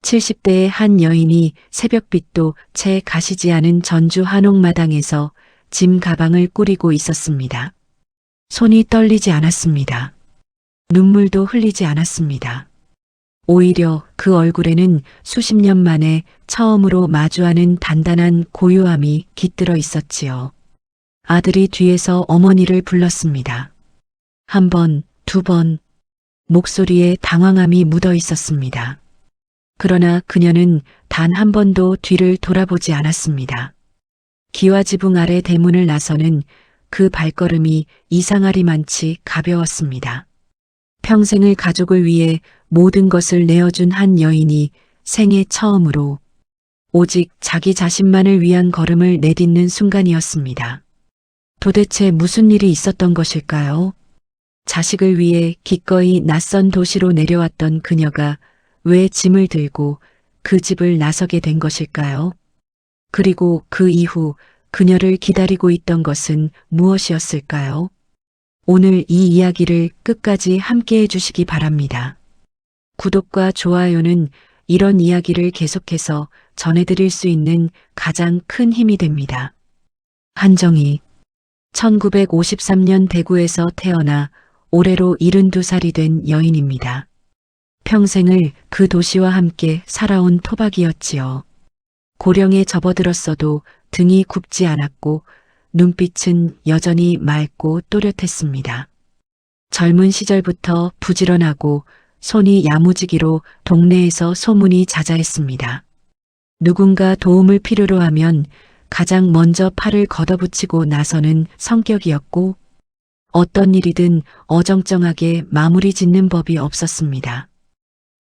70대의 한 여인이 새벽빛도 채 가시지 않은 전주 한옥마당에서 짐 가방을 꾸리고 있었습니다. 손이 떨리지 않았습니다. 눈물도 흘리지 않았습니다. 오히려 그 얼굴에는 수십 년 만에 처음으로 마주하는 단단한 고요함이 깃들어 있었지요. 아들이 뒤에서 어머니를 불렀습니다. 한 번, 두 번, 목소리에 당황함이 묻어 있었습니다. 그러나 그녀는 단 한 번도 뒤를 돌아보지 않았습니다. 기와지붕 아래 대문을 나서는 그 발걸음이 이상하리만치 가벼웠습니다. 평생을 가족을 위해 모든 것을 내어준 한 여인이 생애 처음으로 오직 자기 자신만을 위한 걸음을 내딛는 순간이었습니다. 도대체 무슨 일이 있었던 것일까요? 자식을 위해 기꺼이 낯선 도시로 내려왔던 그녀가 왜 짐을 들고 그 집을 나서게 된 것일까요? 그리고 그 이후 그녀를 기다리고 있던 것은 무엇이었을까요? 오늘 이 이야기를 끝까지 함께 해주시기 바랍니다. 구독과 좋아요는 이런 이야기를 계속해서 전해드릴 수 있는 가장 큰 힘이 됩니다. 한정희 1953년 대구에서 태어나 올해로 72살이 된 여인입니다. 평생을 그 도시와 함께 살아온 토박이었지요. 고령에 접어들었어도 등이 굽지 않았고 눈빛은 여전히 맑고 또렷했습니다. 젊은 시절부터 부지런하고 손이 야무지기로 동네에서 소문이 자자했습니다. 누군가 도움을 필요로 하면 가장 먼저 팔을 걷어붙이고 나서는 성격이었고 어떤 일이든 어정쩡하게 마무리 짓는 법이 없었습니다.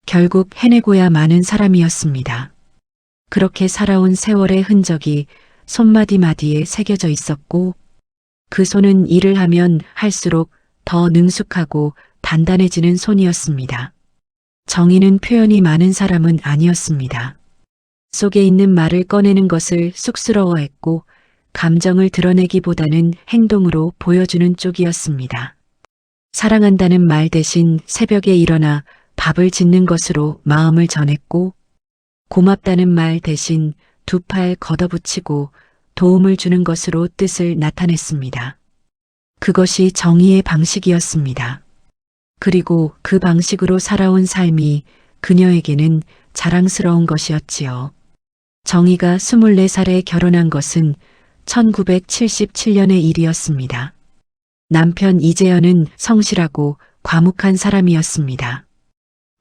결국 해내고야 마는 사람이었습니다. 그렇게 살아온 세월의 흔적이 손마디마디에 새겨져 있었고 그 손은 일을 하면 할수록 더 능숙하고 단단해지는 손이었습니다. 정의는 표현이 많은 사람은 아니었습니다. 속에 있는 말을 꺼내는 것을 쑥스러워했고 감정을 드러내기보다는 행동으로 보여주는 쪽이었습니다. 사랑한다는 말 대신 새벽에 일어나 밥을 짓는 것으로 마음을 전했고 고맙다는 말 대신 두 팔 걷어붙이고 도움을 주는 것으로 뜻을 나타냈습니다. 그것이 정의의 방식이었습니다. 그리고 그 방식으로 살아온 삶이 그녀에게는 자랑스러운 것이었지요. 정의가 24살에 결혼한 것은 1977년의 일이었습니다. 남편 이재현은 성실하고 과묵한 사람이었습니다.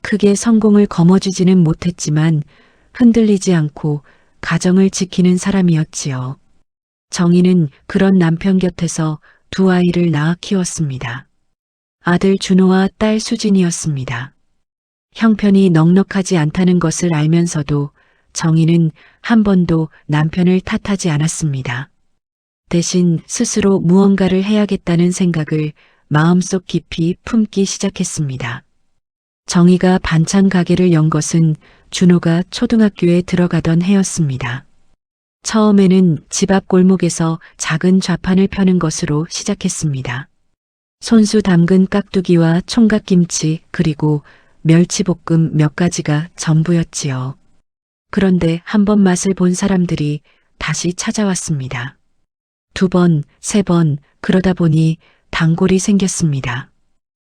크게 성공을 거머쥐지는 못했지만 흔들리지 않고 가정을 지키는 사람이었지요. 정희는 그런 남편 곁에서 두 아이를 낳아 키웠습니다. 아들 준호와 딸 수진이었습니다. 형편이 넉넉하지 않다는 것을 알면서도 정희는 한 번도 남편을 탓하지 않았습니다. 대신 스스로 무언가를 해야겠다는 생각을 마음속 깊이 품기 시작했습니다. 정희가 반찬 가게를 연 것은 준호가 초등학교에 들어가던 해였습니다. 처음에는 집 앞 골목에서 작은 좌판을 펴는 것으로 시작했습니다. 손수 담근 깍두기와 총각김치 그리고 멸치볶음 몇 가지가 전부였지요. 그런데 한 번 맛을 본 사람들이 다시 찾아왔습니다. 두 번, 세 번 그러다 보니 단골이 생겼습니다.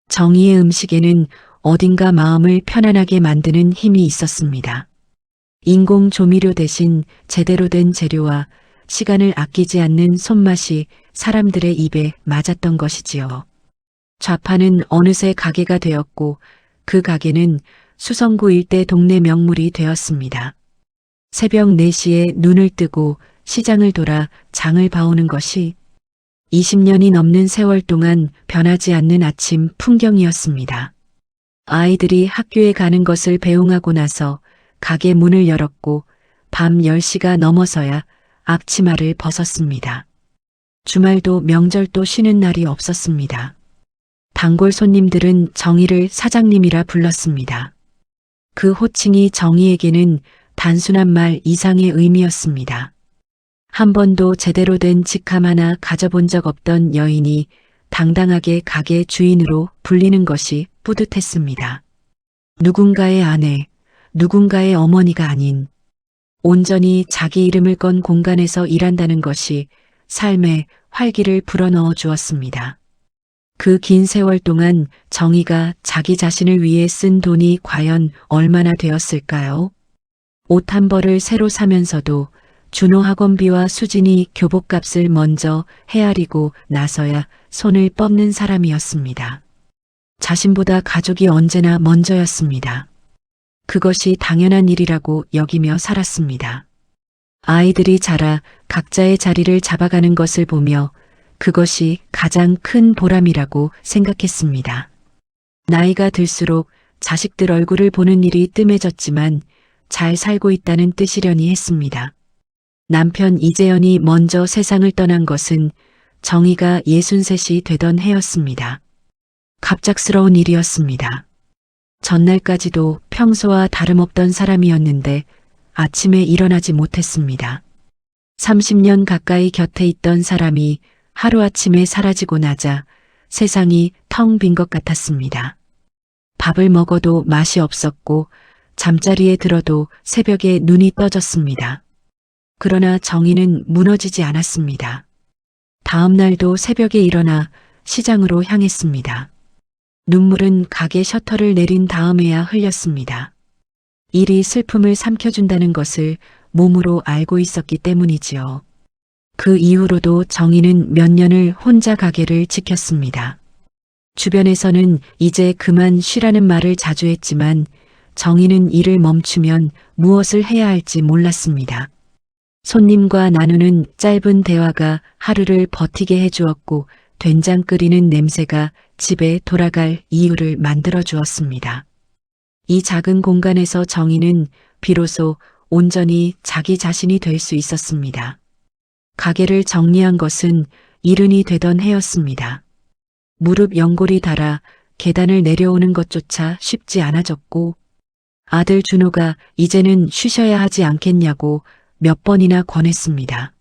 정희의 음식에는 어딘가 마음을 편안하게 만드는 힘이 있었습니다. 인공 조미료 대신 제대로 된 재료와 시간을 아끼지 않는 손맛이 사람들의 입에 맞았던 것이지요. 좌파는 어느새 가게가 되었고 그 가게는 수성구 일대 동네 명물이 되었습니다. 새벽 4시에 눈을 뜨고 시장을 돌아 장을 봐오는 것이 20년이 넘는 세월 동안 변하지 않는 아침 풍경이었습니다. 아이들이 학교에 가는 것을 배웅하고 나서 가게 문을 열었고 밤 10시가 넘어서야 앞치마를 벗었습니다. 주말도 명절도 쉬는 날이 없었습니다. 단골 손님들은 정희를 사장님이라 불렀습니다. 그 호칭이 정희에게는 단순한 말 이상의 의미였습니다. 한 번도 제대로 된 직함 하나 가져본 적 없던 여인이 당당하게 가게 주인으로 불리는 것이 뿌듯했습니다. 누군가의 아내, 누군가의 어머니가 아닌 온전히 자기 이름을 건 공간에서 일한다는 것이 삶에 활기를 불어넣어 주었습니다. 그 긴 세월 동안 정희가 자기 자신을 위해 쓴 돈이 과연 얼마나 되었을까요? 옷 한 벌을 새로 사면서도 준호 학원비와 수진이 교복값을 먼저 헤아리고 나서야 손을 뻗는 사람이었습니다. 자신보다 가족이 언제나 먼저였습니다. 그것이 당연한 일이라고 여기며 살았습니다. 아이들이 자라 각자의 자리를 잡아가는 것을 보며 그것이 가장 큰 보람이라고 생각했습니다. 나이가 들수록 자식들 얼굴을 보는 일이 뜸해졌지만 잘 살고 있다는 뜻이려니 했습니다. 남편 이재현이 먼저 세상을 떠난 것은 정희가 63이 되던 해였습니다. 갑작스러운 일이었습니다. 전날까지도 평소와 다름없던 사람이었는데 아침에 일어나지 못했습니다. 30년 가까이 곁에 있던 사람이 하루아침에 사라지고 나자 세상이 텅 빈 것 같았습니다. 밥을 먹어도 맛이 없었고 잠자리에 들어도 새벽에 눈이 떠졌습니다. 그러나 정희는 무너지지 않았습니다. 다음 날도 새벽에 일어나 시장으로 향했습니다. 눈물은 가게 셔터를 내린 다음에야 흘렸습니다. 일이 슬픔을 삼켜준다는 것을 몸으로 알고 있었기 때문이지요. 그 이후로도 정희는 몇 년을 혼자 가게를 지켰습니다. 주변에서는 이제 그만 쉬라는 말을 자주 했지만 정희는 일을 멈추면 무엇을 해야 할지 몰랐습니다. 손님과 나누는 짧은 대화가 하루를 버티게 해주었고 된장 끓이는 냄새가 집에 돌아갈 이유를 만들어 주었습니다. 이 작은 공간에서 정희는 비로소 온전히 자기 자신이 될 수 있었습니다. 가게를 정리한 것은 이른이 되던 해였습니다. 무릎 연골이 닳아 계단을 내려오는 것조차 쉽지 않아졌고 아들 준호가 이제는 쉬셔야 하지 않겠냐고 몇 번이나 권했습니다.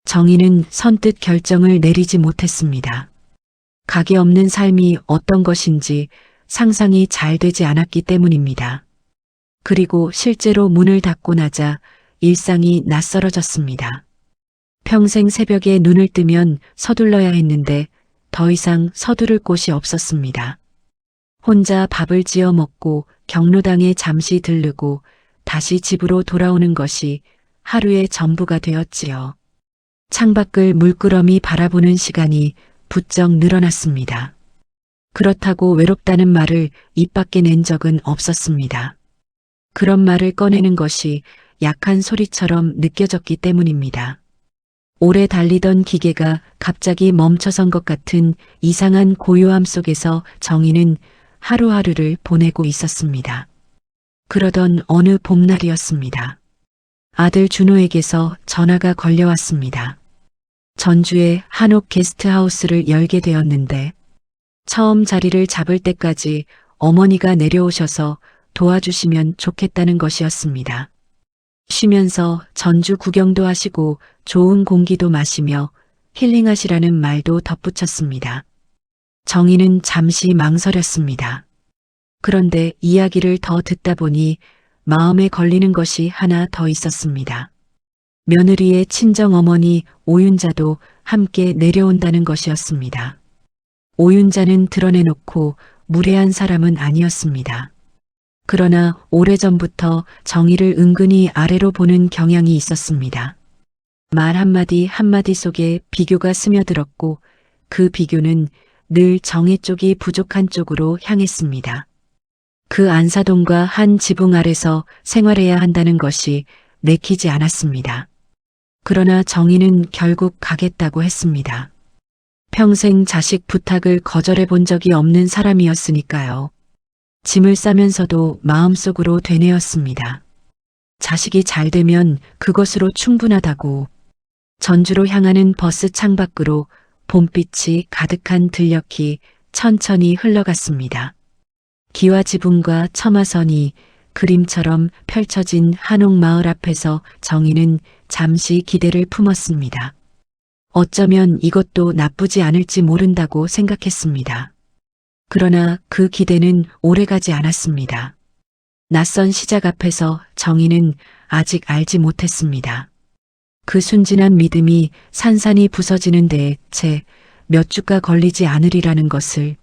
정희는 선뜻 결정을 내리지 못했습니다. 가게 없는 삶이 어떤 것인지 상상이 잘 되지 않았기 때문입니다. 그리고 실제로 문을 닫고 나자 일상이 낯설어졌습니다. 평생 새벽에 눈을 뜨면 서둘러야 했는데 더 이상 서두를 곳이 없었습니다. 혼자 밥을 지어 먹고 경로당에 잠시 들르고 다시 집으로 돌아오는 것이 하루의 전부가 되었지요. 창밖을 물끄러미 바라보는 시간이 부쩍 늘어났습니다. 그렇다고 외롭다는 말을 입 밖에 낸 적은 없었습니다. 그런 말을 꺼내는 것이 약한 소리처럼 느껴졌기 때문입니다. 오래 달리던 기계가 갑자기 멈춰선 것 같은 이상한 고요함 속에서 정희는 하루하루를 보내고 있었습니다. 그러던 어느 봄날이었습니다. 아들 준호에게서 전화가 걸려왔습니다. 전주의 한옥 게스트하우스를 열게 되었는데 처음 자리를 잡을 때까지 어머니가 내려오셔서 도와주시면 좋겠다는 것이었습니다. 쉬면서 전주 구경도 하시고 좋은 공기도 마시며 힐링하시라는 말도 덧붙였습니다. 정희는 잠시 망설였습니다. 그런데 이야기를 더 듣다 보니 마음에 걸리는 것이 하나 더 있었습니다. 며느리의 친정어머니 오윤자도 함께 내려온다는 것이었습니다. 오윤자는 드러내놓고 무례한 사람은 아니었습니다. 그러나 오래전부터 정희를 은근히 아래로 보는 경향이 있었습니다. 말 한마디 한마디 속에 비교가 스며들었고 그 비교는 늘 정희 쪽이 부족한 쪽으로 향했습니다. 그 안사동과 한 지붕 아래서 생활해야 한다는 것이 내키지 않았습니다. 그러나 정희는 결국 가겠다고 했습니다. 평생 자식 부탁을 거절해 본 적이 없는 사람이었으니까요. 짐을 싸면서도 마음속으로 되뇌었습니다. 자식이 잘 되면 그것으로 충분하다고. 전주로 향하는 버스 창밖으로 봄빛이 가득한 들녘이 천천히 흘러갔습니다. 기와 지붕과 처마선이 그림처럼 펼쳐진 한옥마을 앞에서 정희는 잠시 기대를 품었습니다. 어쩌면 이것도 나쁘지 않을지 모른다고 생각했습니다. 그러나 그 기대는 오래가지 않았습니다. 낯선 시작 앞에서 정희는 아직 알지 못했습니다. 그 순진한 믿음이 산산이 부서지는 데에 채 몇 주가 걸리지 않으리라는 것을,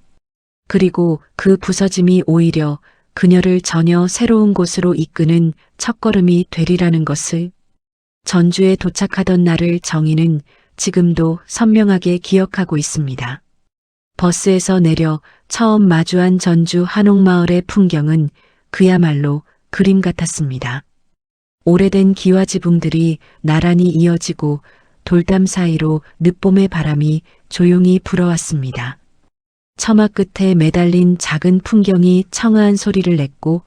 그리고 그 부서짐이 오히려 그녀를 전혀 새로운 곳으로 이끄는 첫걸음이 되리라는 것을, 전주에 도착하던 날을 정희는 지금도 선명하게 기억하고 있습니다. 버스에서 내려 처음 마주한 전주 한옥마을의 풍경은 그야말로 그림 같았습니다. 오래된 기와지붕들이 나란히 이어지고 돌담 사이로 늦봄의 바람이 조용히 불어왔습니다. 처마 끝에 매달린 작은 풍경이 청아한 소리를 냈고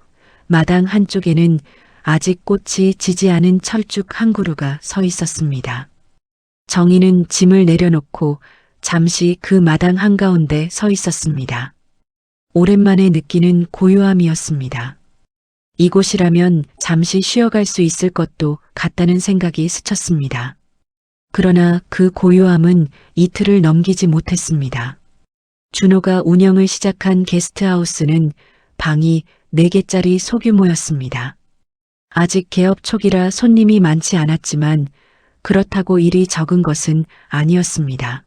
마당 한쪽에는 아직 꽃이 지지 않은 철쭉 한 그루가 서 있었습니다. 정희는 짐을 내려놓고 잠시 그 마당 한가운데 서 있었습니다. 오랜만에 느끼는 고요함이었습니다. 이곳이라면 잠시 쉬어갈 수 있을 것도 같다는 생각이 스쳤습니다. 그러나 그 고요함은 이틀을 넘기지 못했습니다. 준호가 운영을 시작한 게스트하우스는 방이 4개짜리 소규모였습니다. 아직 개업 초기라 손님이 많지 않았지만 그렇다고 일이 적은 것은 아니었습니다.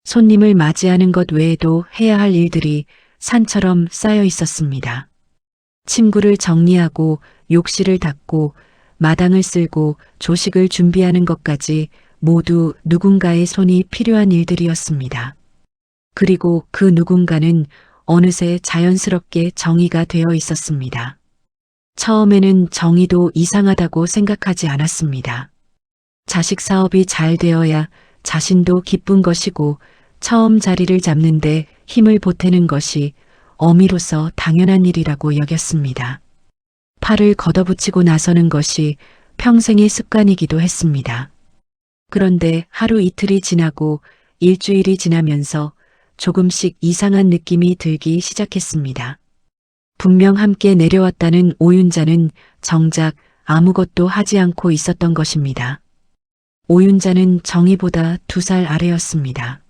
손님을 맞이하는 것 외에도 해야 할 일들이 산처럼 쌓여 있었습니다. 침구를 정리하고 욕실을 닦고 마당을 쓸고 조식을 준비하는 것까지 모두 누군가의 손이 필요한 일들이었습니다. 그리고 그 누군가는 어느새 자연스럽게 정희가 되어 있었습니다. 처음에는 정희도 이상하다고 생각하지 않았습니다. 자식 사업이 잘 되어야 자신도 기쁜 것이고 처음 자리를 잡는데 힘을 보태는 것이 어미로서 당연한 일이라고 여겼습니다. 팔을 걷어붙이고 나서는 것이 평생의 습관이기도 했습니다. 그런데 하루 이틀이 지나고 일주일이 지나면서 조금씩 이상한 느낌이 들기 시작했습니다. 분명 함께 내려왔다는 오윤자는 정작 아무것도 하지 않고 있었던 것입니다. 오윤자는 정희보다 2살 아래였습니다.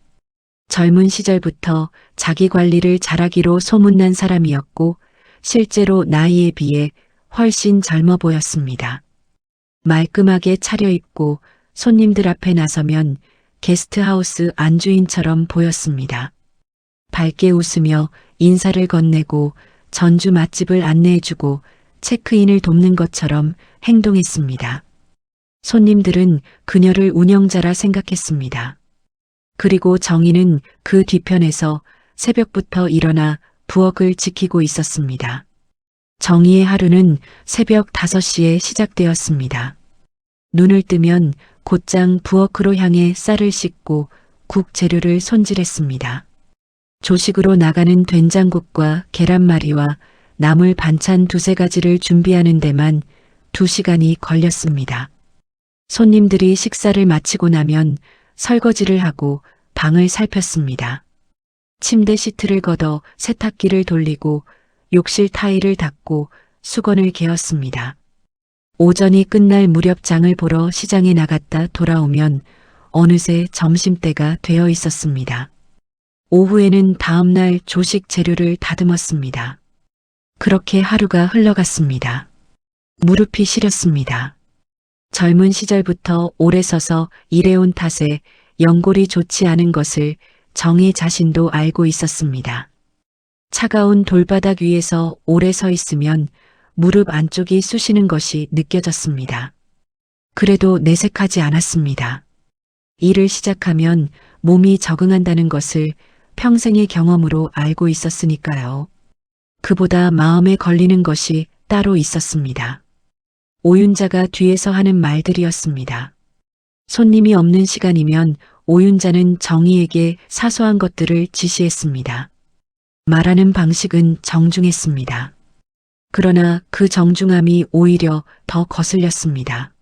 젊은 시절부터 자기 관리를 잘하기로 소문난 사람이었고 실제로 나이에 비해 훨씬 젊어 보였습니다. 말끔하게 차려입고 손님들 앞에 나서면 게스트하우스 안주인처럼 보였습니다. 밝게 웃으며 인사를 건네고 전주 맛집을 안내해주고 체크인을 돕는 것처럼 행동했습니다. 손님들은 그녀를 운영자라 생각했습니다. 그리고 정희는 그 뒤편에서 새벽부터 일어나 부엌을 지키고 있었습니다. 정희의 하루는 새벽 5시에 시작되었습니다. 눈을 뜨면 곧장 부엌으로 향해 쌀을 씻고 국 재료를 손질했습니다. 조식으로 나가는 된장국과 계란말이와 나물 반찬 2-3가지를 준비하는 데만 2시간이 걸렸습니다. 손님들이 식사를 마치고 나면 설거지를 하고 방을 살폈습니다. 침대 시트를 걷어 세탁기를 돌리고 욕실 타일을 닦고 수건을 개었습니다. 오전이 끝날 무렵 장을 보러 시장에 나갔다 돌아오면 어느새 점심때가 되어 있었습니다. 오후에는 다음날 조식 재료를 다듬었습니다. 그렇게 하루가 흘러갔습니다. 무릎이 시렸습니다. 젊은 시절부터 오래 서서 일해온 탓에 연골이 좋지 않은 것을 정희 자신도 알고 있었습니다. 차가운 돌바닥 위에서 오래 서 있으면 무릎 안쪽이 쑤시는 것이 느껴졌습니다. 그래도 내색하지 않았습니다. 일을 시작하면 몸이 적응한다는 것을 평생의 경험으로 알고 있었으니까요. 그보다 마음에 걸리는 것이 따로 있었습니다. 오윤자가 뒤에서 하는 말들이었습니다. 손님이 없는 시간이면 오윤자는 정희에게 사소한 것들을 지시했습니다. 말하는 방식은 정중했습니다. 그러나 그 정중함이 오히려 더 거슬렸습니다.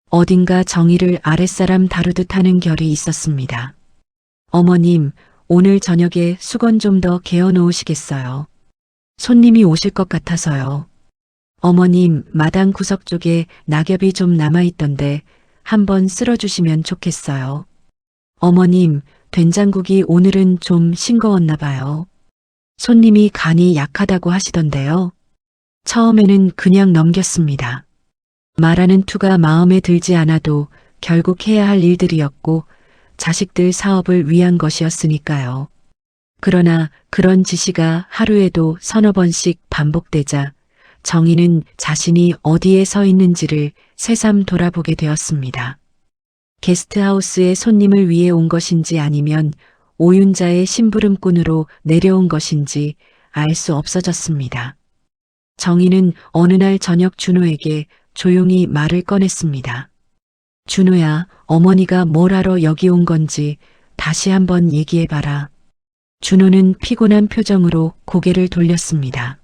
어딘가 정희를 아랫사람 다루듯 하는 결이 있었습니다. 어머님, 오늘 저녁에 수건 좀 더 개어 놓으시겠어요? 손님이 오실 것 같아서요. 어머님, 마당 구석 쪽에 낙엽이 좀 남아있던데 한번 쓸어주시면 좋겠어요. 어머님, 된장국이 오늘은 좀 싱거웠나 봐요. 손님이 간이 약하다고 하시던데요. 처음에는 그냥 넘겼습니다. 말하는 투가 마음에 들지 않아도 결국 해야 할 일들이었고 자식들 사업을 위한 것이었으니까요. 그러나 그런 지시가 하루에도 서너 번씩 반복되자 정희는 자신이 어디에 서 있는지를 새삼 돌아보게 되었습니다. 게스트하우스에 손님을 위해 온 것인지 아니면 오윤자의 심부름꾼으로 내려온 것인지 알 수 없어졌습니다. 정희는 어느 날 저녁 준호에게 조용히 말을 꺼냈습니다. 준호야, 어머니가 뭘 하러 여기 온 건지 다시 한번 얘기해봐라. 준호는 피곤한 표정으로 고개를 돌렸습니다.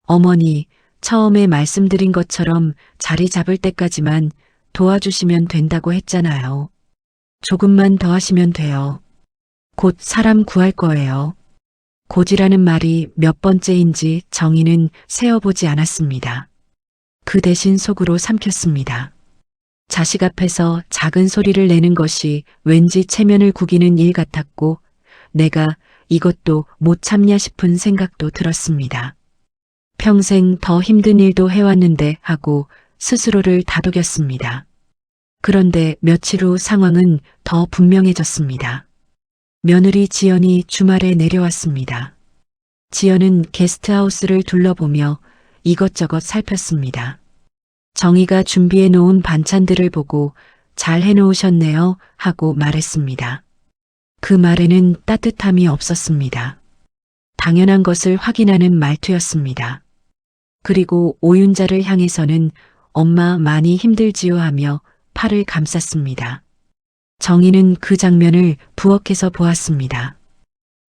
어머니, 처음에 말씀드린 것처럼 자리 잡을 때까지만 도와주시면 된다고 했잖아요. 조금만 더 하시면 돼요. 곧 사람 구할 거예요. 곧이라는 말이 몇 번째인지 정희는 세어보지 않았습니다. 그 대신 속으로 삼켰습니다. 자식 앞에서 작은 소리를 내는 것이 왠지 체면을 구기는 일 같았고 내가 이것도 못 참냐 싶은 생각도 들었습니다. 평생 더 힘든 일도 해왔는데 하고 스스로를 다독였습니다. 그런데 며칠 후 상황은 더 분명해졌습니다. 며느리 지연이 주말에 내려왔습니다. 지연은 게스트하우스를 둘러보며 이것저것 살폈습니다. 정희가 준비해 놓은 반찬들을 보고 잘 해놓으셨네요 하고 말했습니다. 그 말에는 따뜻함이 없었습니다. 당연한 것을 확인하는 말투였습니다. 그리고 오윤자를 향해서는 엄마 많이 힘들지요 하며 팔을 감쌌습니다. 정희는 그 장면을 부엌에서 보았습니다.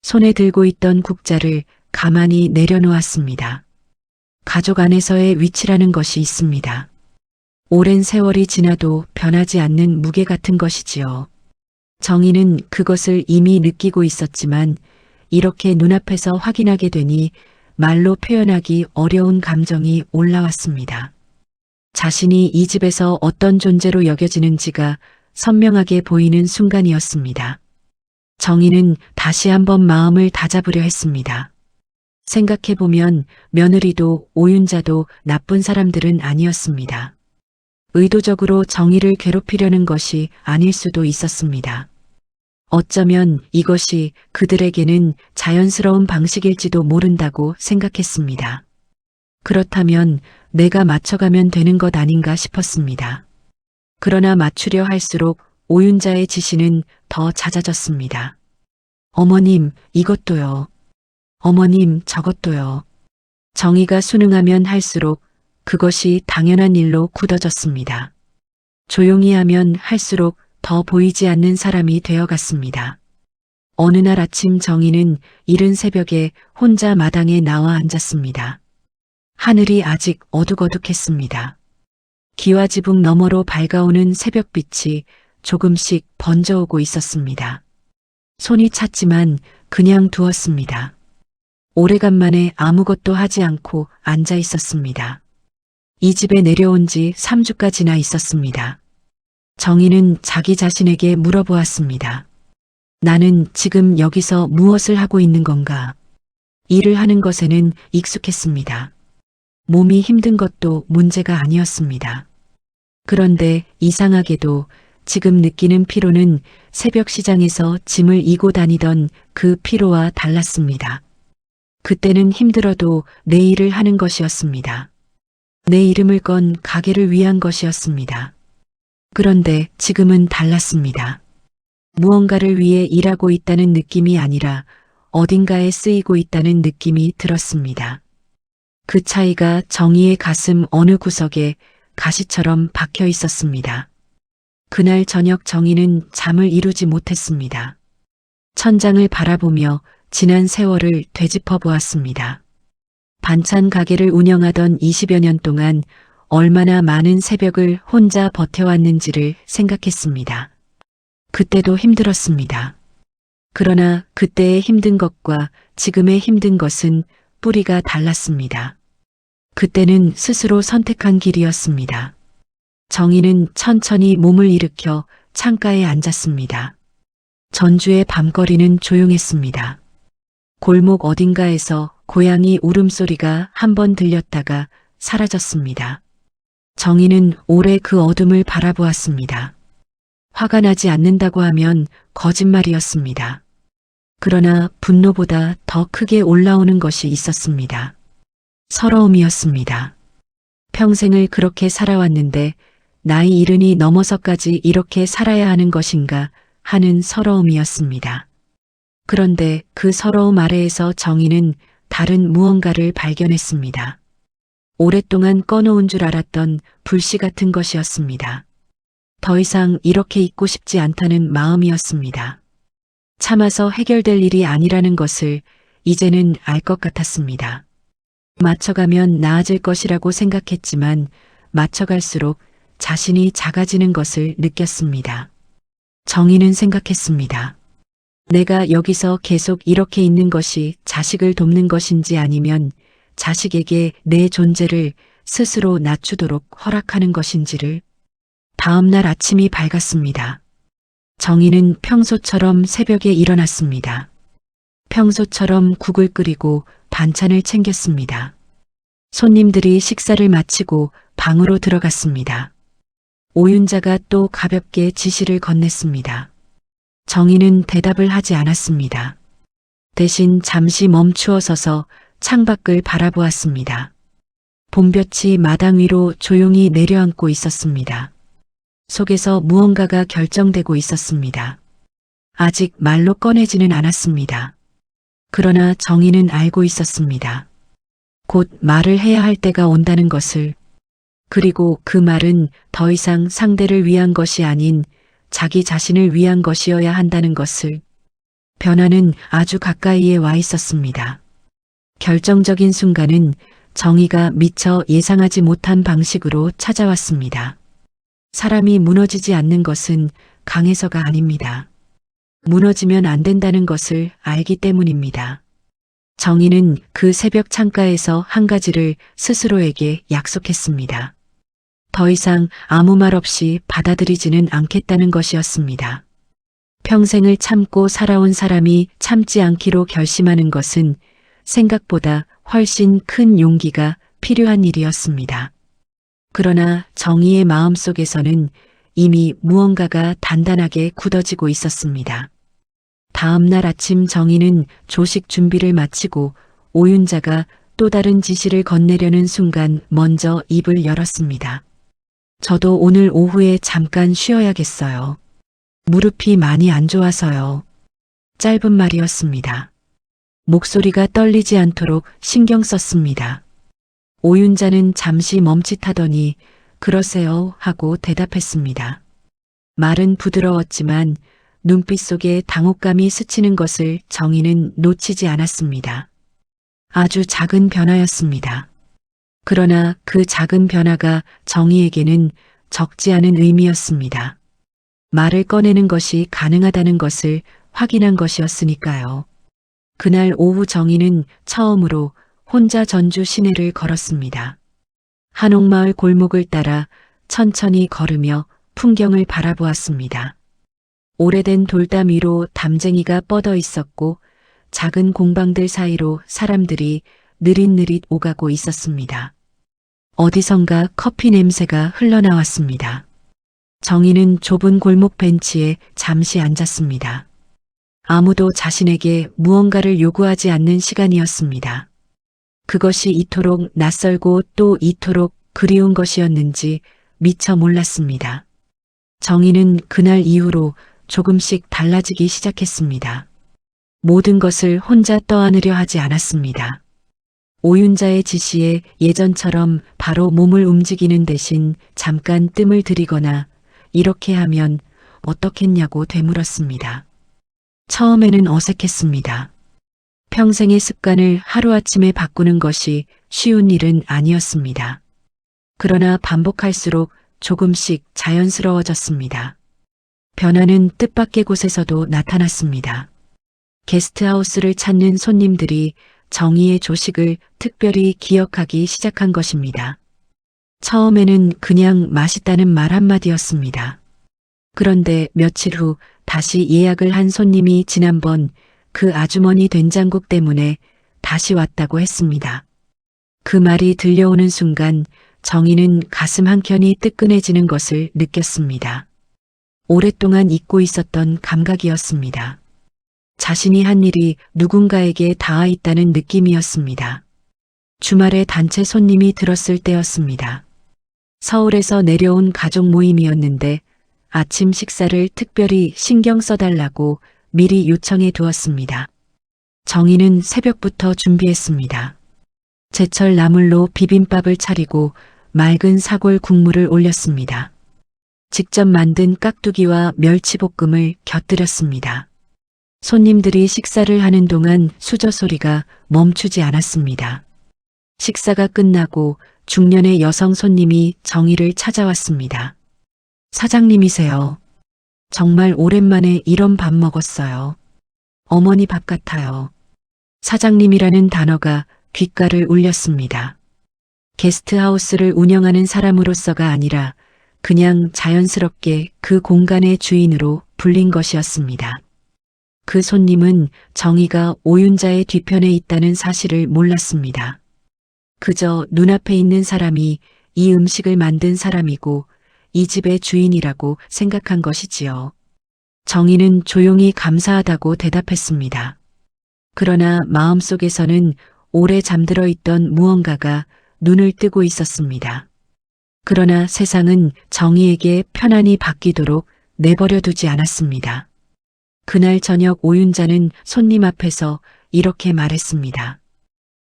손에 들고 있던 국자를 가만히 내려놓았습니다. 가족 안에서의 위치라는 것이 있습니다. 오랜 세월이 지나도 변하지 않는 무게 같은 것이지요. 정희는 그것을 이미 느끼고 있었지만 이렇게 눈앞에서 확인하게 되니 말로 표현하기 어려운 감정이 올라왔습니다. 자신이 이 집에서 어떤 존재로 여겨지는지가 선명하게 보이는 순간이었습니다. 정희는 다시 한번 마음을 다잡으려 했습니다. 생각해보면 며느리도 오윤자도 나쁜 사람들은 아니었습니다. 의도적으로 정희를 괴롭히려는 것이 아닐 수도 있었습니다. 어쩌면 이것이 그들에게는 자연스러운 방식일지도 모른다고 생각했습니다. 그렇다면 내가 맞춰가면 되는 것 아닌가 싶었습니다. 그러나 맞추려 할수록 오윤자의 지시는 더 잦아졌습니다. 어머님, 이것도요. 어머님, 저것도요. 정희가 순응하면 할수록 그것이 당연한 일로 굳어졌습니다. 조용히 하면 할수록 더 보이지 않는 사람이 되어갔습니다. 어느 날 아침 정희는 이른 새벽에 혼자 마당에 나와 앉았습니다. 하늘이 아직 어둑어둑했습니다. 기와지붕 너머로 밝아오는 새벽빛이 조금씩 번져오고 있었습니다. 손이 찼지만 그냥 두었습니다. 오래간만에 아무것도 하지 않고 앉아 있었습니다. 이 집에 내려온 지 3주가 지나 있었습니다. 정희는 자기 자신에게 물어보았습니다. 나는 지금 여기서 무엇을 하고 있는 건가? 일을 하는 것에는 익숙했습니다. 몸이 힘든 것도 문제가 아니었습니다. 그런데 이상하게도 지금 느끼는 피로는 새벽 시장에서 짐을 이고 다니던 그 피로와 달랐습니다. 그때는 힘들어도 내 일을 하는 것이었습니다. 내 이름을 건 가게를 위한 것이었습니다. 그런데 지금은 달랐습니다. 무언가를 위해 일하고 있다는 느낌이 아니라 어딘가에 쓰이고 있다는 느낌이 들었습니다. 그 차이가 정희의 가슴 어느 구석에 가시처럼 박혀 있었습니다. 그날 저녁 정희는 잠을 이루지 못했습니다. 천장을 바라보며 지난 세월을 되짚어 보았습니다. 반찬 가게를 운영하던 20여 년 동안 얼마나 많은 새벽을 혼자 버텨왔는지를 생각했습니다. 그때도 힘들었습니다. 그러나 그때의 힘든 것과 지금의 힘든 것은 뿌리가 달랐습니다. 그때는 스스로 선택한 길이었습니다. 정희는 천천히 몸을 일으켜 창가에 앉았습니다. 전주의 밤거리는 조용했습니다. 골목 어딘가에서 고양이 울음소리가 한 번 들렸다가 사라졌습니다. 정희는 오래 그 어둠을 바라보았습니다. 화가 나지 않는다고 하면 거짓말이었습니다. 그러나 분노보다 더 크게 올라오는 것이 있었습니다. 서러움이었습니다. 평생을 그렇게 살아왔는데 나이 이른이 넘어서까지 이렇게 살아야 하는 것인가 하는 서러움이었습니다. 그런데 그 서러움 아래에서 정희는 다른 무언가를 발견했습니다. 오랫동안 꺼놓은 줄 알았던 불씨 같은 것이었습니다. 더 이상 이렇게 있고 싶지 않다는 마음이었습니다. 참아서 해결될 일이 아니라는 것을 이제는 알 것 같았습니다. 맞춰가면 나아질 것이라고 생각했지만 맞춰갈수록 자신이 작아지는 것을 느꼈습니다. 정희는 생각했습니다. 내가 여기서 계속 이렇게 있는 것이 자식을 돕는 것인지 아니면 자식에게 내 존재를 스스로 낮추도록 허락하는 것인지를. 다음 날 아침이 밝았습니다. 정희는 평소처럼 새벽에 일어났습니다. 평소처럼 국을 끓이고 반찬을 챙겼습니다. 손님들이 식사를 마치고 방으로 들어갔습니다. 오윤자가 또 가볍게 지시를 건넸습니다. 정희는 대답을 하지 않았습니다. 대신 잠시 멈추어 서서 창밖을 바라보았습니다. 봄볕이 마당 위로 조용히 내려앉고 있었습니다. 속에서 무언가가 결정되고 있었습니다. 아직 말로 꺼내지는 않았습니다. 그러나 정희는 알고 있었습니다. 곧 말을 해야 할 때가 온다는 것을. 그리고 그 말은 더 이상 상대를 위한 것이 아닌 자기 자신을 위한 것이어야 한다는 것을. 변화는 아주 가까이에 와 있었습니다. 결정적인 순간은 정희가 미처 예상하지 못한 방식으로 찾아왔습니다. 사람이 무너지지 않는 것은 강해서가 아닙니다. 무너지면 안 된다는 것을 알기 때문입니다. 정희는 그 새벽 창가에서 한 가지를 스스로에게 약속했습니다. 더 이상 아무 말 없이 받아들이지는 않겠다는 것이었습니다. 평생을 참고 살아온 사람이 참지 않기로 결심하는 것은 생각보다 훨씬 큰 용기가 필요한 일이었습니다. 그러나 정희의 마음속에서는 이미 무언가가 단단하게 굳어지고 있었습니다. 다음 날 아침 정희는 조식 준비를 마치고 오윤자가 또 다른 지시를 건네려는 순간 먼저 입을 열었습니다. 저도 오늘 오후에 잠깐 쉬어야겠어요. 무릎이 많이 안 좋아서요. 짧은 말이었습니다. 목소리가 떨리지 않도록 신경 썼습니다. 오윤자는 잠시 멈칫하더니 그러세요 하고 대답했습니다. 말은 부드러웠지만 눈빛 속에 당혹감이 스치는 것을 정희는 놓치지 않았습니다. 아주 작은 변화였습니다. 그러나 그 작은 변화가 정희에게는 적지 않은 의미였습니다. 말을 꺼내는 것이 가능하다는 것을 확인한 것이었으니까요. 그날 오후 정희는 처음으로 혼자 전주 시내를 걸었습니다. 한옥마을 골목을 따라 천천히 걸으며 풍경을 바라보았습니다. 오래된 돌담 위로 담쟁이가 뻗어 있었고 작은 공방들 사이로 사람들이 느릿느릿 오가고 있었습니다. 어디선가 커피 냄새가 흘러나왔습니다. 정희는 좁은 골목 벤치에 잠시 앉았습니다. 아무도 자신에게 무언가를 요구하지 않는 시간이었습니다. 그것이 이토록 낯설고 또 이토록 그리운 것이었는지 미처 몰랐습니다. 정희는 그날 이후로 조금씩 달라지기 시작했습니다. 모든 것을 혼자 떠안으려 하지 않았습니다. 오윤자의 지시에 예전처럼 바로 몸을 움직이는 대신 잠깐 뜸을 들이거나 이렇게 하면 어떻겠냐고 되물었습니다. 처음에는 어색했습니다. 평생의 습관을 하루아침에 바꾸는 것이 쉬운 일은 아니었습니다. 그러나 반복할수록 조금씩 자연스러워졌습니다. 변화는 뜻밖의 곳에서도 나타났습니다. 게스트하우스를 찾는 손님들이 정희의 조식을 특별히 기억하기 시작한 것입니다. 처음에는 그냥 맛있다는 말 한마디였습니다. 그런데 며칠 후 다시 예약을 한 손님이 지난번 그 아주머니 된장국 때문에 다시 왔다고 했습니다. 그 말이 들려오는 순간 정희는 가슴 한켠이 뜨끈해지는 것을 느꼈습니다. 오랫동안 잊고 있었던 감각이었습니다. 자신이 한 일이 누군가에게 닿아 있다는 느낌이었습니다. 주말에 단체 손님이 들었을 때였습니다. 서울에서 내려온 가족 모임이었는데 아침 식사를 특별히 신경 써달라고 미리 요청해 두었습니다. 정희는 새벽부터 준비했습니다. 제철 나물로 비빔밥을 차리고 맑은 사골 국물을 올렸습니다. 직접 만든 깍두기와 멸치볶음을 곁들였습니다. 손님들이 식사를 하는 동안 수저 소리가 멈추지 않았습니다. 식사가 끝나고 중년의 여성 손님이 정희를 찾아왔습니다. 사장님이세요. 정말 오랜만에 이런 밥 먹었어요. 어머니 밥 같아요. 사장님이라는 단어가 귓가를 울렸습니다. 게스트하우스를 운영하는 사람으로서가 아니라 그냥 자연스럽게 그 공간의 주인으로 불린 것이었습니다. 그 손님은 정희가 오윤자의 뒤편에 있다는 사실을 몰랐습니다. 그저 눈앞에 있는 사람이 이 음식을 만든 사람이고 이 집의 주인이라고 생각한 것이지요. 정희는 조용히 감사하다고 대답했습니다. 그러나 마음속에서는 오래 잠들어 있던 무언가가 눈을 뜨고 있었습니다. 그러나 세상은 정희에게 편안히 바뀌도록 내버려 두지 않았습니다. 그날 저녁 오윤자는 손님 앞에서 이렇게 말했습니다.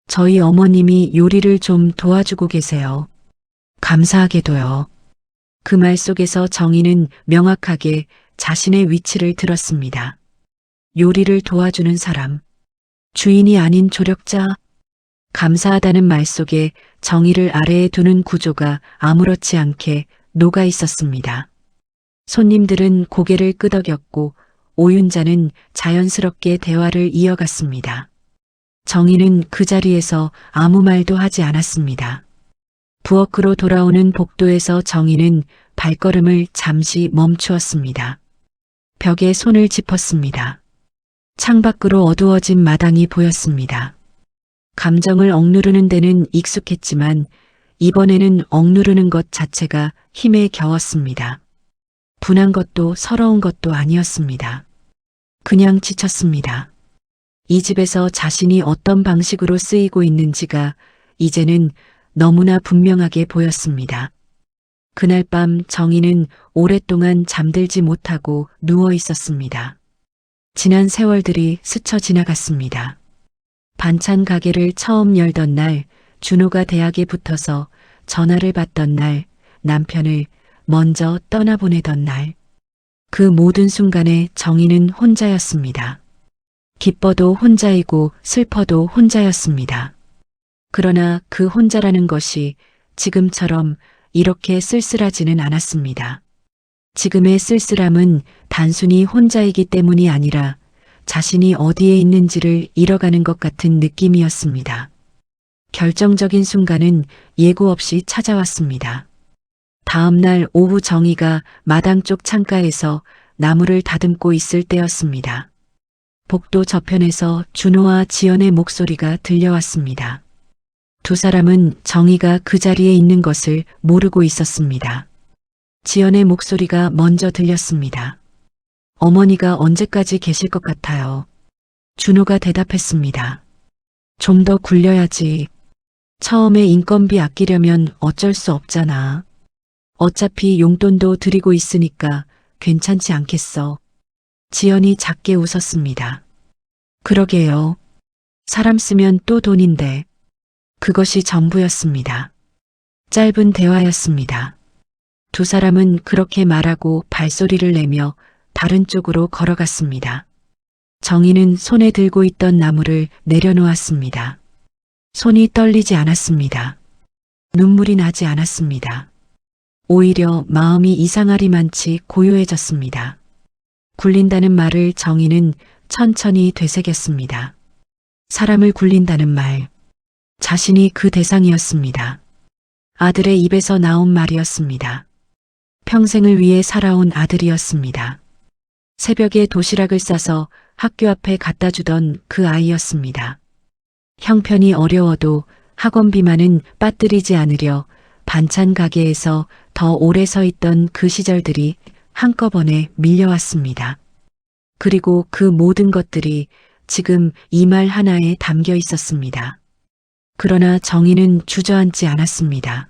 저희 어머님이 요리를 좀 도와주고 계세요. 감사하게도요. 그 말 속에서 정희는 명확하게 자신의 위치를 들었습니다. 요리를 도와주는 사람, 주인이 아닌 조력자. 감사하다는 말 속에 정의를 아래에 두는 구조가 아무렇지 않게 녹아 있었습니다. 손님들은 고개를 끄덕였고 오윤자는 자연스럽게 대화를 이어갔습니다. 정희는 그 자리에서 아무 말도 하지 않았습니다. 부엌으로 돌아오는 복도에서 정희는 발걸음을 잠시 멈추었습니다. 벽에 손을 짚었습니다. 창밖으로 어두워진 마당이 보였습니다. 감정을 억누르는 데는 익숙했지만 이번에는 억누르는 것 자체가 힘에 겨웠습니다. 분한 것도 서러운 것도 아니었습니다. 그냥 지쳤습니다. 이 집에서 자신이 어떤 방식으로 쓰이고 있는지가 이제는 너무나 분명하게 보였습니다. 그날 밤 정희는 오랫동안 잠들지 못하고 누워 있었습니다. 지난 세월들이 스쳐 지나갔습니다. 반찬 가게를 처음 열던 날, 준호가 대학에 붙어서 전화를 받던 날, 남편을 먼저 떠나보내던 날. 그 모든 순간에 정희는 혼자였습니다. 기뻐도 혼자이고 슬퍼도 혼자였습니다. 그러나 그 혼자라는 것이 지금처럼 이렇게 쓸쓸하지는 않았습니다. 지금의 쓸쓸함은 단순히 혼자이기 때문이 아니라 자신이 어디에 있는지를 잃어가는 것 같은 느낌이었습니다. 결정적인 순간은 예고 없이 찾아왔습니다. 다음 날 오후 정희가 마당 쪽 창가에서 나무를 다듬고 있을 때였습니다. 복도 저편에서 준호와 지연의 목소리가 들려왔습니다. 두 사람은 정희가 그 자리에 있는 것을 모르고 있었습니다. 지연의 목소리가 먼저 들렸습니다. 어머니가 언제까지 계실 것 같아요. 준호가 대답했습니다. 좀 더 굴려야지. 처음에 인건비 아끼려면 어쩔 수 없잖아. 어차피 용돈도 드리고 있으니까 괜찮지 않겠어. 지연이 작게 웃었습니다. 그러게요. 사람 쓰면 또 돈인데. 그것이 전부였습니다. 짧은 대화였습니다. 두 사람은 그렇게 말하고 발소리를 내며 다른 쪽으로 걸어갔습니다. 정희는 손에 들고 있던 나무를 내려놓았습니다. 손이 떨리지 않았습니다. 눈물이 나지 않았습니다. 오히려 마음이 이상하리만치 고요해졌습니다. 굴린다는 말을 정희는 천천히 되새겼습니다. 사람을 굴린다는 말. 자신이 그 대상이었습니다. 아들의 입에서 나온 말이었습니다. 평생을 위해 살아온 아들이었습니다. 새벽에 도시락을 싸서 학교 앞에 갖다 주던 그 아이였습니다. 형편이 어려워도 학원비만은 빠뜨리지 않으려 반찬 가게에서 더 오래 서 있던 그 시절들이 한꺼번에 밀려왔습니다. 그리고 그 모든 것들이 지금 이 말 하나에 담겨 있었습니다. 그러나 정희는 주저앉지 않았습니다.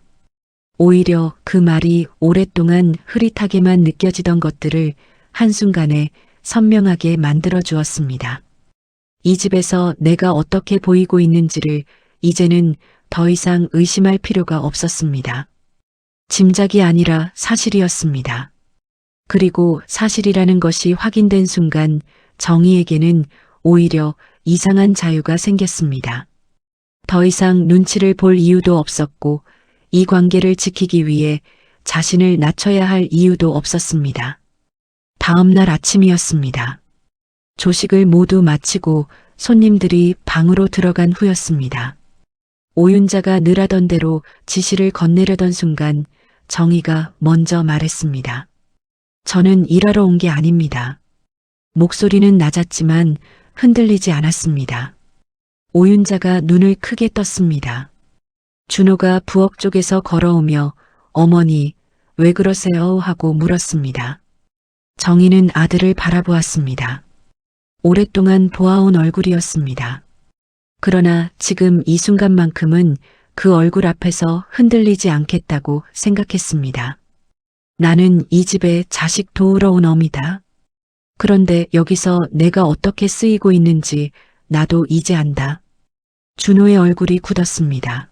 오히려 그 말이 오랫동안 흐릿하게만 느껴지던 것들을 한순간에 선명하게 만들어 주었습니다. 이 집에서 내가 어떻게 보이고 있는지를 이제는 더 이상 의심할 필요가 없었습니다. 짐작이 아니라 사실이었습니다. 그리고 사실이라는 것이 확인된 순간 정희에게는 오히려 이상한 자유가 생겼습니다. 더 이상 눈치를 볼 이유도 없었고 이 관계를 지키기 위해 자신을 낮춰야 할 이유도 없었습니다. 다음 날 아침이었습니다. 조식을 모두 마치고 손님들이 방으로 들어간 후였습니다. 오윤자가 늘 하던 대로 지시를 건네려던 순간 정희가 먼저 말했습니다. 저는 일하러 온 게 아닙니다. 목소리는 낮았지만 흔들리지 않았습니다. 오윤자가 눈을 크게 떴습니다. 준호가 부엌 쪽에서 걸어오며 어머니, 왜 그러세요? 하고 물었습니다. 정희는 아들을 바라보았습니다. 오랫동안 보아온 얼굴이었습니다. 그러나 지금 이 순간만큼은 그 얼굴 앞에서 흔들리지 않겠다고 생각했습니다. 나는 이 집에 자식 도우러 온 어미다. 그런데 여기서 내가 어떻게 쓰이고 있는지 나도 이제 안다. 준호의 얼굴이 굳었습니다.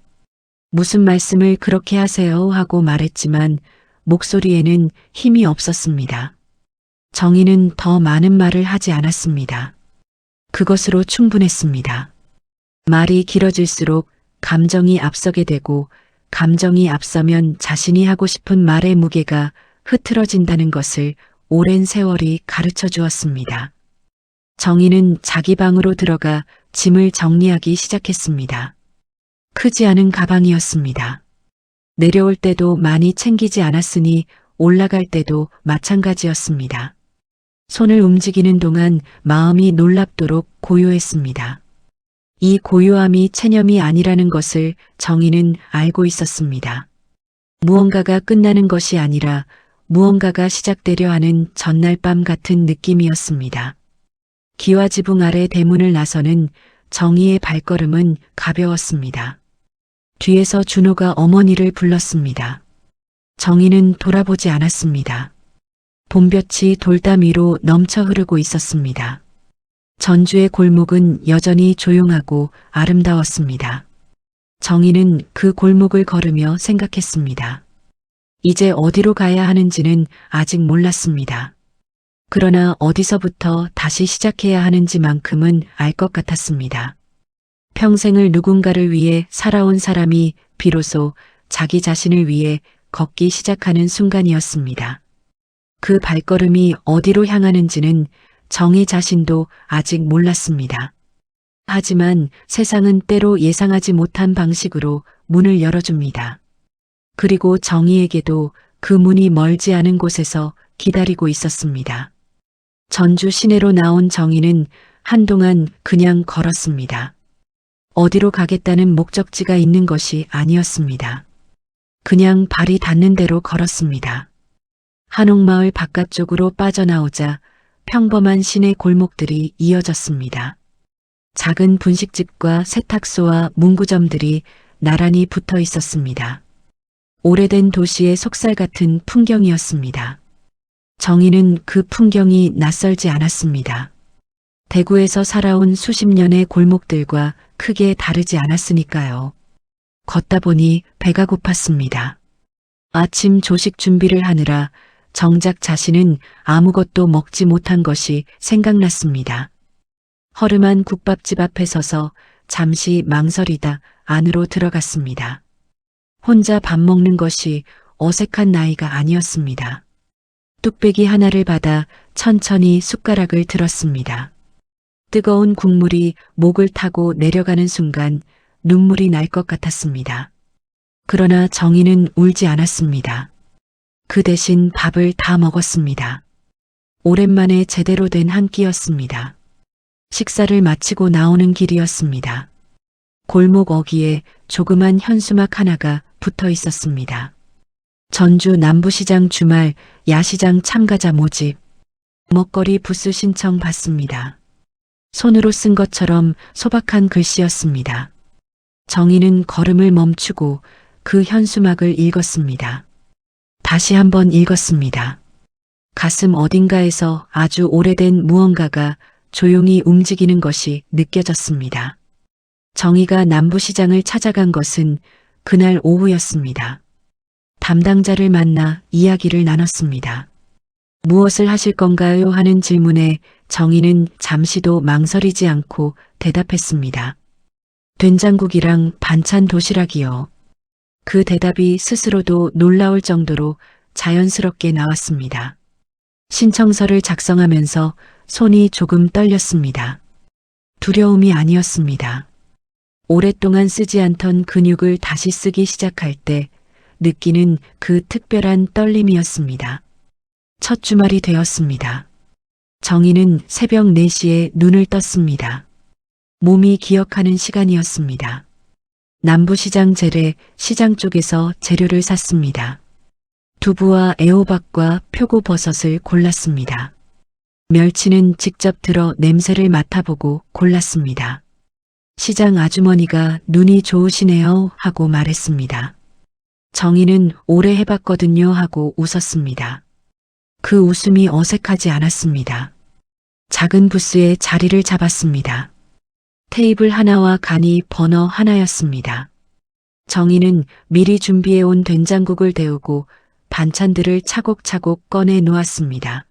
무슨 말씀을 그렇게 하세요? 하고 말했지만 목소리에는 힘이 없었습니다. 정희는 더 많은 말을 하지 않았습니다. 그것으로 충분했습니다. 말이 길어질수록 감정이 앞서게 되고 감정이 앞서면 자신이 하고 싶은 말의 무게가 흐트러진다는 것을 오랜 세월이 가르쳐 주었습니다. 정희는 자기 방으로 들어가 짐을 정리하기 시작했습니다. 크지 않은 가방이었습니다. 내려올 때도 많이 챙기지 않았으니 올라갈 때도 마찬가지였습니다. 손을 움직이는 동안 마음이 놀랍도록 고요했습니다. 이 고요함이 체념이 아니라는 것을 정희는 알고 있었습니다. 무언가가 끝나는 것이 아니라 무언가가 시작되려 하는 전날 밤 같은 느낌이었습니다. 기와 지붕 아래 대문을 나서는 정희의 발걸음은 가벼웠습니다. 뒤에서 준호가 어머니를 불렀습니다. 정희는 돌아보지 않았습니다. 봄볕이 돌담 위로 넘쳐 흐르고 있었습니다. 전주의 골목은 여전히 조용하고 아름다웠습니다. 정희는 그 골목을 걸으며 생각했습니다. 이제 어디로 가야 하는지는 아직 몰랐습니다. 그러나 어디서부터 다시 시작해야 하는지만큼은 알 것 같았습니다. 평생을 누군가를 위해 살아온 사람이 비로소 자기 자신을 위해 걷기 시작하는 순간이었습니다. 그 발걸음이 어디로 향하는지는 정희 자신도 아직 몰랐습니다. 하지만 세상은 때로 예상하지 못한 방식으로 문을 열어줍니다. 그리고 정희에게도 그 문이 멀지 않은 곳에서 기다리고 있었습니다. 전주 시내로 나온 정희는 한동안 그냥 걸었습니다. 어디로 가겠다는 목적지가 있는 것이 아니었습니다. 그냥 발이 닿는 대로 걸었습니다. 한옥마을 바깥쪽으로 빠져나오자 평범한 시내 골목들이 이어졌습니다. 작은 분식집과 세탁소와 문구점들이 나란히 붙어 있었습니다. 오래된 도시의 속살 같은 풍경이었습니다. 정희는 그 풍경이 낯설지 않았습니다. 대구에서 살아온 수십 년의 골목들과 크게 다르지 않았으니까요. 걷다 보니 배가 고팠습니다. 아침 조식 준비를 하느라 정작 자신은 아무것도 먹지 못한 것이 생각났습니다. 허름한 국밥집 앞에 서서 잠시 망설이다 안으로 들어갔습니다. 혼자 밥 먹는 것이 어색한 나이가 아니었습니다. 뚝배기 하나를 받아 천천히 숟가락을 들었습니다. 뜨거운 국물이 목을 타고 내려가는 순간 눈물이 날 것 같았습니다. 그러나 정희는 울지 않았습니다. 그 대신 밥을 다 먹었습니다. 오랜만에 제대로 된 한 끼였습니다. 식사를 마치고 나오는 길이었습니다. 골목 어귀에 조그만 현수막 하나가 붙어 있었습니다. 전주 남부시장 주말 야시장 참가자 모집. 먹거리 부스 신청 받습니다. 손으로 쓴 것처럼 소박한 글씨였습니다. 정희는 걸음을 멈추고 그 현수막을 읽었습니다. 다시 한번 읽었습니다. 가슴 어딘가에서 아주 오래된 무언가가 조용히 움직이는 것이 느껴졌습니다. 정희가 남부시장을 찾아간 것은 그날 오후였습니다. 담당자를 만나 이야기를 나눴습니다. 무엇을 하실 건가요? 하는 질문에 정희는 잠시도 망설이지 않고 대답했습니다. 된장국이랑 반찬 도시락이요. 그 대답이 스스로도 놀라울 정도로 자연스럽게 나왔습니다. 신청서를 작성하면서 손이 조금 떨렸습니다. 두려움이 아니었습니다. 오랫동안 쓰지 않던 근육을 다시 쓰기 시작할 때 느끼는 그 특별한 떨림이었습니다. 첫 주말이 되었습니다. 정희는 새벽 4시에 눈을 떴습니다. 몸이 기억하는 시간이었습니다. 남부시장 재래 시장 쪽에서 재료를 샀습니다. 두부와 애호박과 표고버섯을 골랐습니다. 멸치는 직접 들어 냄새를 맡아보고 골랐습니다. 시장 아주머니가 눈이 좋으시네요 하고 말했습니다. 정희는 오래 해봤거든요 하고 웃었습니다. 그 웃음이 어색하지 않았습니다. 작은 부스에 자리를 잡았습니다. 테이블 하나와 간이 버너 하나였습니다. 정희는 미리 준비해온 된장국을 데우고 반찬들을 차곡차곡 꺼내 놓았습니다.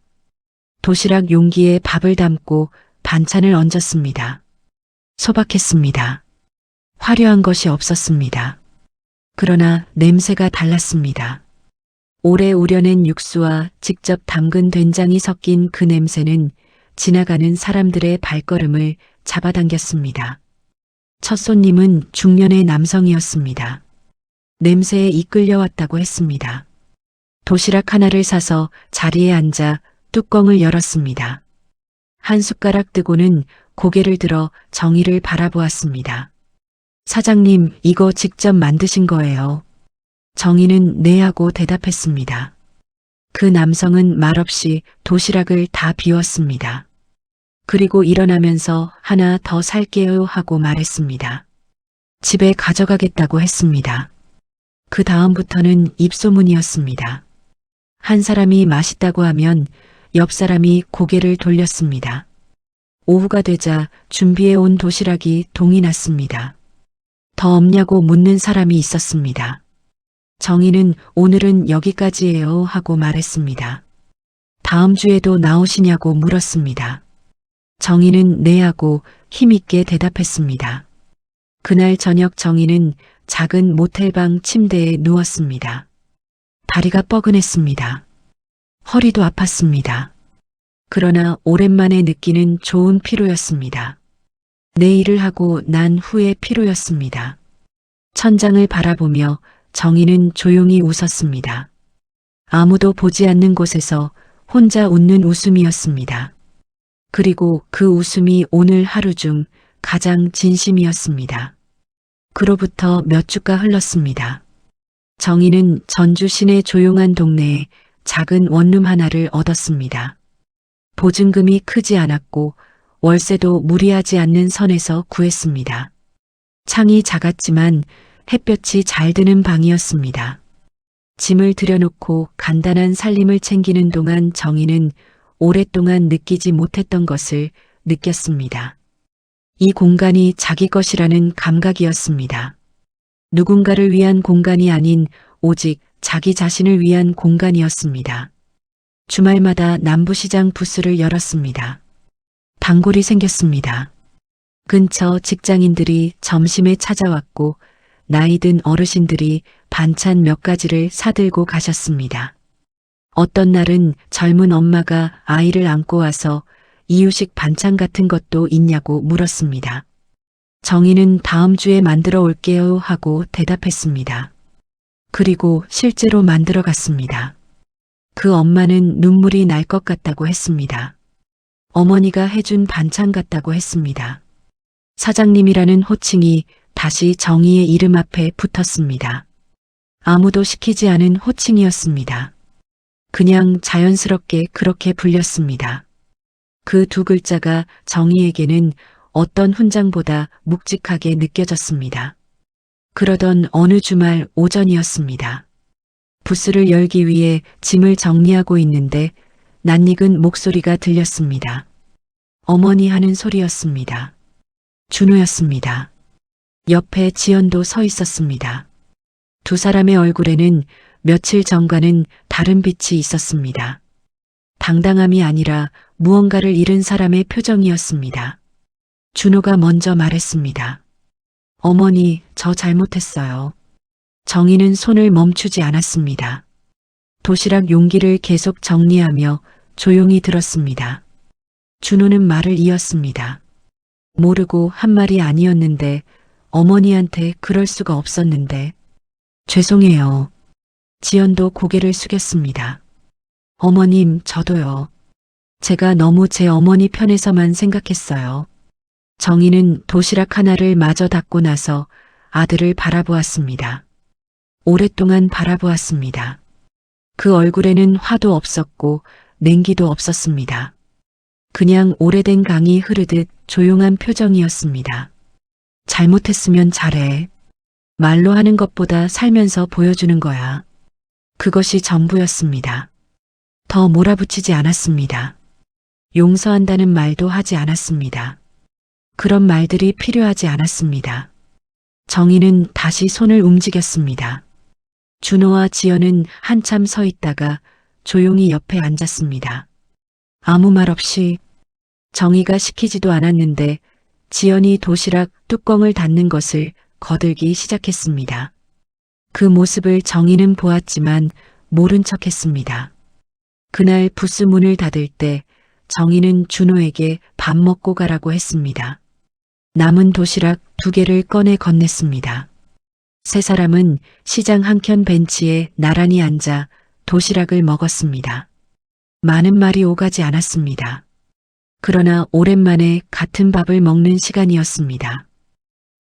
도시락 용기에 밥을 담고 반찬을 얹었습니다. 소박했습니다. 화려한 것이 없었습니다. 그러나 냄새가 달랐습니다. 오래 우려낸 육수와 직접 담근 된장이 섞인 그 냄새는 지나가는 사람들의 발걸음을 잡아당겼습니다. 첫 손님은 중년의 남성이었습니다. 냄새에 이끌려왔다고 했습니다. 도시락 하나를 사서 자리에 앉아 뚜껑을 열었습니다. 한 숟가락 뜨고는 고개를 들어 정희를 바라보았습니다. 사장님, 이거 직접 만드신 거예요. 정희는 네 하고 대답했습니다. 그 남성은 말없이 도시락을 다 비웠습니다. 그리고 일어나면서 하나 더 살게요 하고 말했습니다. 집에 가져가겠다고 했습니다. 그 다음부터는 입소문이었습니다. 한 사람이 맛있다고 하면 옆 사람이 고개를 돌렸습니다. 오후가 되자 준비해온 도시락이 동이 났습니다. 더 없냐고 묻는 사람이 있었습니다. 정희는 오늘은 여기까지예요 하고 말했습니다. 다음 주에도 나오시냐고 물었습니다. 정희는 네 하고 힘있게 대답했습니다. 그날 저녁 정희는 작은 모텔방 침대에 누웠습니다. 다리가 뻐근했습니다. 허리도 아팠습니다. 그러나 오랜만에 느끼는 좋은 피로였습니다. 내 일을 하고 난 후의 피로였습니다. 천장을 바라보며 정희는 조용히 웃었습니다. 아무도 보지 않는 곳에서 혼자 웃는 웃음이었습니다. 그리고 그 웃음이 오늘 하루 중 가장 진심이었습니다. 그로부터 몇 주가 흘렀습니다. 정희는 전주 시내 조용한 동네에 작은 원룸 하나를 얻었습니다. 보증금이 크지 않았고 월세도 무리하지 않는 선에서 구했습니다. 창이 작았지만 햇볕이 잘 드는 방이었습니다. 짐을 들여놓고 간단한 살림을 챙기는 동안 정희는 오랫동안 느끼지 못했던 것을 느꼈습니다. 이 공간이 자기 것이라는 감각이었습니다. 누군가를 위한 공간이 아닌 오직 자기 자신을 위한 공간이었습니다. 주말마다 남부시장 부스를 열었습니다. 단골이 생겼습니다. 근처 직장인들이 점심에 찾아왔고 나이든 어르신들이 반찬 몇 가지를 사들고 가셨습니다. 어떤 날은 젊은 엄마가 아이를 안고 와서 이유식 반찬 같은 것도 있냐고 물었습니다. 정희는 다음 주에 만들어 올게요 하고 대답했습니다. 그리고 실제로 만들어 갔습니다. 그 엄마는 눈물이 날 것 같다고 했습니다. 어머니가 해준 반찬 같다고 했습니다. 사장님이라는 호칭이 다시 정희의 이름 앞에 붙었습니다. 아무도 시키지 않은 호칭이었습니다. 그냥 자연스럽게 그렇게 불렸습니다. 그 두 글자가 정희에게는 어떤 훈장보다 묵직하게 느껴졌습니다. 그러던 어느 주말 오전이었습니다. 부스를 열기 위해 짐을 정리하고 있는데 낯익은 목소리가 들렸습니다. 어머니 하는 소리였습니다. 준호였습니다. 옆에 지연도 서 있었습니다. 두 사람의 얼굴에는 며칠 전과는 다른 빛이 있었습니다. 당당함이 아니라 무언가를 잃은 사람의 표정이었습니다. 준호가 먼저 말했습니다. 어머니, 저 잘못했어요. 정희는 손을 멈추지 않았습니다. 도시락 용기를 계속 정리하며 조용히 들었습니다. 준호는 말을 이었습니다. 모르고 한 말이 아니었는데 어머니한테 그럴 수가 없었는데 죄송해요. 지연도 고개를 숙였습니다. 어머님, 저도요. 제가 너무 제 어머니 편에서만 생각했어요. 정희는 도시락 하나를 마저 닫고 나서 아들을 바라보았습니다. 오랫동안 바라보았습니다. 그 얼굴에는 화도 없었고 냉기도 없었습니다. 그냥 오래된 강이 흐르듯 조용한 표정이었습니다. 잘못했으면 잘해. 말로 하는 것보다 살면서 보여주는 거야. 그것이 전부였습니다. 더 몰아붙이지 않았습니다. 용서한다는 말도 하지 않았습니다. 그런 말들이 필요하지 않았습니다. 정희는 다시 손을 움직였습니다. 준호와 지연은 한참 서 있다가 조용히 옆에 앉았습니다. 아무 말 없이 정희가 시키지도 않았는데 지연이 도시락 뚜껑을 닫는 것을 거들기 시작했습니다. 그 모습을 정희는 보았지만 모른 척했습니다. 그날 부스 문을 닫을 때 정희는 준호에게 밥 먹고 가라고 했습니다. 남은 도시락 2개를 꺼내 건넸습니다. 세 사람은 시장 한켠 벤치에 나란히 앉아 도시락을 먹었습니다. 많은 말이 오가지 않았습니다. 그러나 오랜만에 같은 밥을 먹는 시간이었습니다.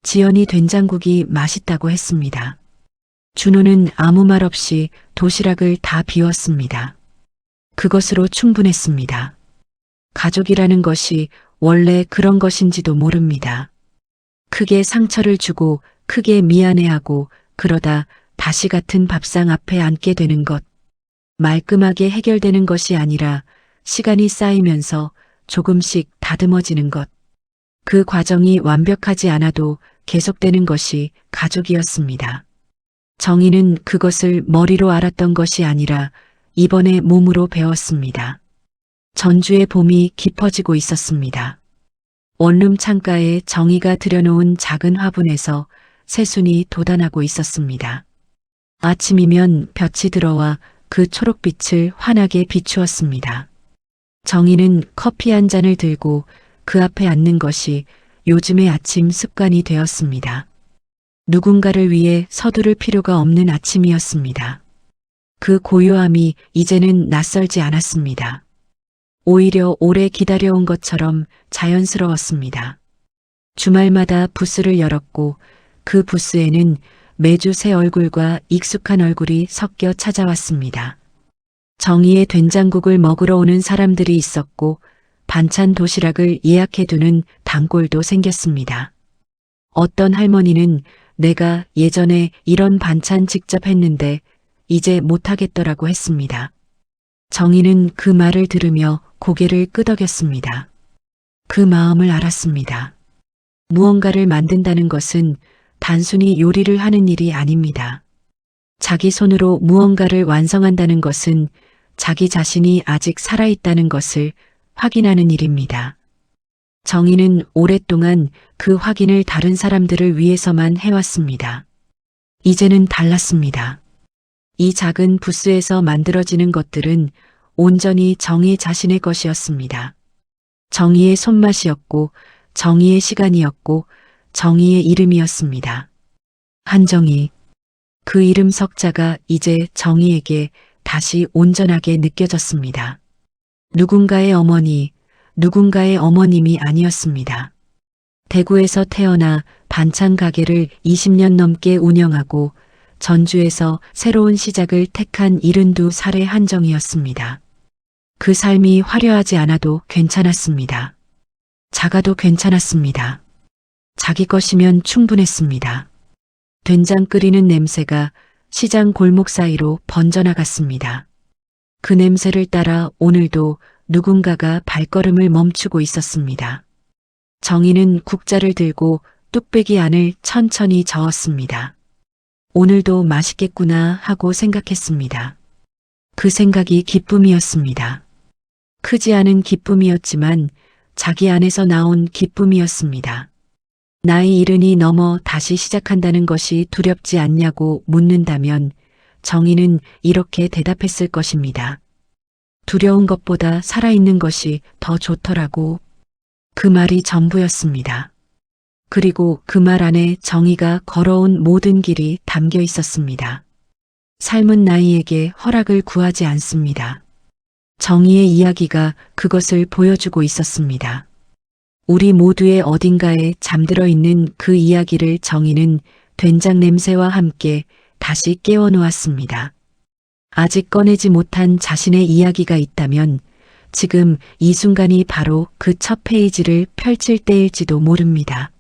지연이 된장국이 맛있다고 했습니다. 준호는 아무 말 없이 도시락을 다 비웠습니다. 그것으로 충분했습니다. 가족이라는 것이 원래 그런 것인지도 모릅니다. 크게 상처를 주고 크게 미안해하고 그러다 다시 같은 밥상 앞에 앉게 되는 것. 말끔하게 해결되는 것이 아니라 시간이 쌓이면서 조금씩 다듬어지는 것. 그 과정이 완벽하지 않아도 계속되는 것이 가족이었습니다. 정희는 그것을 머리로 알았던 것이 아니라 이번에 몸으로 배웠습니다. 전주의 봄이 깊어지고 있었습니다. 원룸 창가에 정희가 들여놓은 작은 화분에서 새순이 돋아나고 있었습니다. 아침이면 볕이 들어와 그 초록빛을 환하게 비추었습니다. 정희는 커피 한 잔을 들고 그 앞에 앉는 것이 요즘의 아침 습관이 되었습니다. 누군가를 위해 서두를 필요가 없는 아침이었습니다. 그 고요함이 이제는 낯설지 않았습니다. 오히려 오래 기다려온 것처럼 자연스러웠습니다. 주말마다 부스를 열었고 그 부스에는 매주 새 얼굴과 익숙한 얼굴이 섞여 찾아왔습니다. 정희의 된장국을 먹으러 오는 사람들이 있었고 반찬 도시락을 예약해두는 단골도 생겼습니다. 어떤 할머니는 내가 예전에 이런 반찬 직접 했는데 이제 못하겠더라고 했습니다. 정희는 그 말을 들으며 고개를 끄덕였습니다. 그 마음을 알았습니다. 무언가를 만든다는 것은 단순히 요리를 하는 일이 아닙니다. 자기 손으로 무언가를 완성한다는 것은 자기 자신이 아직 살아있다는 것을 확인하는 일입니다. 정희는 오랫동안 그 확인을 다른 사람들을 위해서만 해왔습니다. 이제는 달랐습니다. 이 작은 부스에서 만들어지는 것들은 온전히 정희 자신의 것이었습니다. 정희의 손맛이었고 정희의 시간이었고 정희의 이름이었습니다. 한정희. 그 이름 석자가 이제 정희에게 다시 온전하게 느껴졌습니다. 누군가의 어머니, 누군가의 어머님이 아니었습니다. 대구에서 태어나 반찬 가게를 20년 넘게 운영하고 전주에서 새로운 시작을 택한 72살의 한정이었습니다. 그 삶이 화려하지 않아도 괜찮았습니다. 작아도 괜찮았습니다. 자기 것이면 충분했습니다. 된장 끓이는 냄새가 시장 골목 사이로 번져나갔습니다. 그 냄새를 따라 오늘도 누군가가 발걸음을 멈추고 있었습니다. 정희는 국자를 들고 뚝배기 안을 천천히 저었습니다. 오늘도 맛있겠구나 하고 생각했습니다. 그 생각이 기쁨이었습니다. 크지 않은 기쁨이었지만 자기 안에서 나온 기쁨이었습니다. 나이 70이 넘어 다시 시작한다는 것이 두렵지 않냐고 묻는다면 정희는 이렇게 대답했을 것입니다. 두려운 것보다 살아있는 것이 더 좋더라고. 그 말이 전부였습니다. 그리고 그 말 안에 정희가 걸어온 모든 길이 담겨 있었습니다. 삶은 나이에게 허락을 구하지 않습니다. 정희의 이야기가 그것을 보여주고 있었습니다. 우리 모두의 어딘가에 잠들어 있는 그 이야기를 정희는 된장 냄새와 함께 다시 깨워 놓았습니다. 아직 꺼내지 못한 자신의 이야기가 있다면 지금 이 순간이 바로 그 첫 페이지를 펼칠 때일지도 모릅니다.